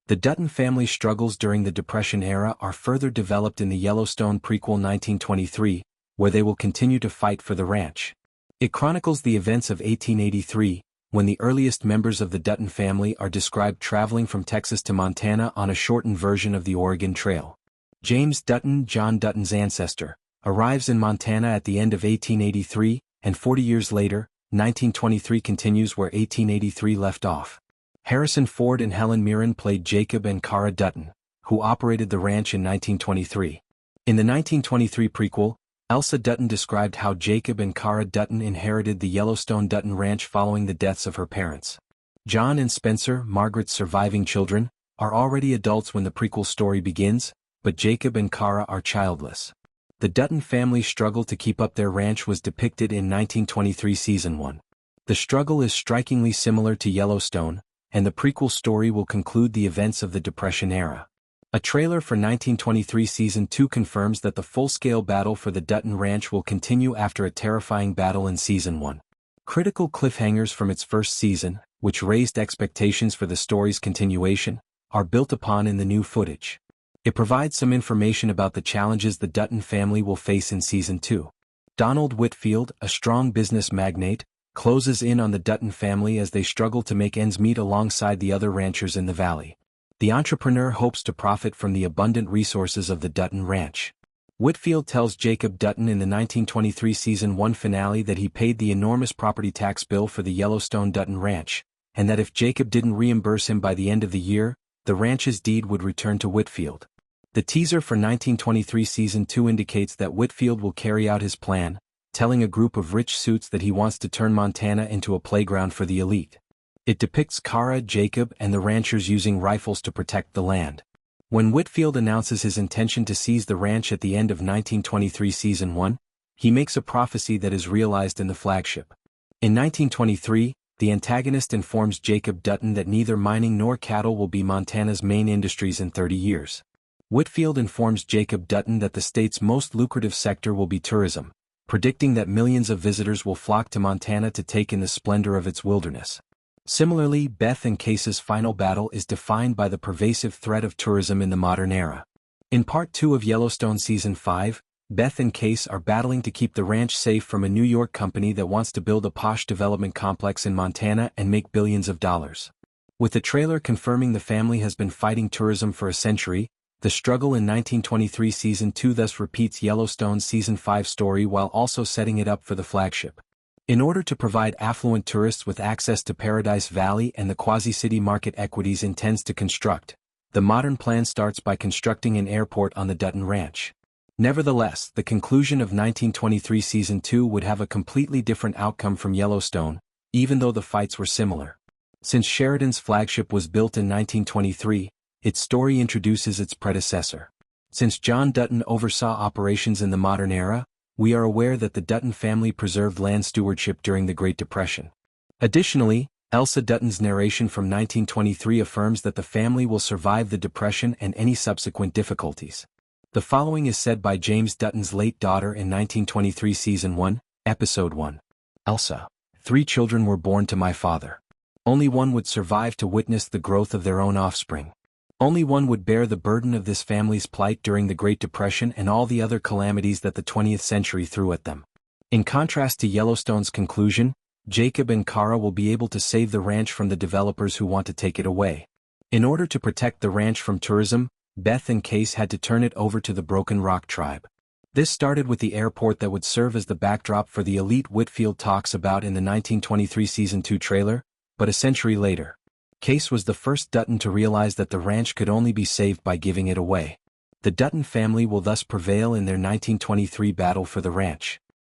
The Dutton family's struggles during the Depression era are further developed in the Yellowstone prequel 1923, where they will continue to fight for the ranch. It chronicles the events of 1883, when the earliest members of the Dutton family are described traveling from Texas to Montana on a shortened version of the Oregon Trail. James Dutton, John Dutton's ancestor, arrives in Montana at the end of 1883, and 40 years later, 1923 continues where 1883 left off. Harrison Ford and Helen Mirren played Jacob and Cara Dutton, who operated the ranch in 1923. In the 1923 prequel, Elsa Dutton described how Jacob and Cara Dutton inherited the Yellowstone Dutton Ranch following the deaths of her parents. John and Spencer, Margaret's surviving children, are already adults when the prequel story begins, but Jacob and Cara are childless. The Dutton family's struggle to keep up their ranch was depicted in 1923 Season 1. The struggle is strikingly similar to Yellowstone, and the prequel story will conclude the events of the Depression era. A trailer for 1923 Season 2 confirms that the full-scale battle for the Dutton Ranch will continue after a terrifying battle in Season 1. Critical cliffhangers from its first season, which raised expectations for the story's continuation, are built upon in the new footage. It provides some information about the challenges the Dutton family will face in Season 2. Donald Whitfield, a strong business magnate, closes in on the Dutton family as they struggle to make ends meet alongside the other ranchers in the valley. The entrepreneur hopes to profit from the abundant resources of the Dutton Ranch. Whitfield tells Jacob Dutton in the 1923 Season 1 finale that he paid the enormous property tax bill for the Yellowstone Dutton Ranch, and that if Jacob didn't reimburse him by the end of the year, the ranch's deed would return to Whitfield. The teaser for 1923 Season 2 indicates that Whitfield will carry out his plan, telling a group of rich suits that he wants to turn Montana into a playground for the elite. It depicts Cara, Jacob, and the ranchers using rifles to protect the land. When Whitfield announces his intention to seize the ranch at the end of 1923 Season 1, he makes a prophecy that is realized in the flagship. In 1923, the antagonist informs Jacob Dutton that neither mining nor cattle will be Montana's main industries in 30 years. Whitfield informs Jacob Dutton that the state's most lucrative sector will be tourism, predicting that millions of visitors will flock to Montana to take in the splendor of its wilderness. Similarly, Beth and Case's final battle is defined by the pervasive threat of tourism in the modern era. In Part 2 of Yellowstone Season 5, Beth and Case are battling to keep the ranch safe from a New York company that wants to build a posh development complex in Montana and make billions of dollars. With the trailer confirming the family has been fighting tourism for a century, the struggle in 1923 Season 2 thus repeats Yellowstone's Season 5 story while also setting it up for the flagship. In order to provide affluent tourists with access to Paradise Valley and the quasi-city market equities intends to construct, the modern plan starts by constructing an airport on the Dutton Ranch. Nevertheless, the conclusion of 1923 Season 2 would have a completely different outcome from Yellowstone, even though the fights were similar. Since Sheridan's flagship was built in 1923, its story introduces its predecessor. Since John Dutton oversaw operations in the modern era, we are aware that the Dutton family preserved land stewardship during the Great Depression. Additionally, Elsa Dutton's narration from 1923 affirms that the family will survive the Depression and any subsequent difficulties. The following is said by James Dutton's late daughter in 1923 Season 1, Episode 1. Elsa, 3 children were born to my father. Only one would survive to witness the growth of their own offspring. Only one would bear the burden of this family's plight during the Great Depression and all the other calamities that the 20th century threw at them. In contrast to Yellowstone's conclusion, Jacob and Cara will be able to save the ranch from the developers who want to take it away. In order to protect the ranch from tourism, Beth and Case had to turn it over to the Broken Rock tribe. This started with the airport that would serve as the backdrop for the elite Whitfield talks about in the 1923 Season 2 trailer, but a century later, Case was the first Dutton to realize that the ranch could only be saved by giving it away. The Dutton family will thus prevail in their 1923 battle for the ranch.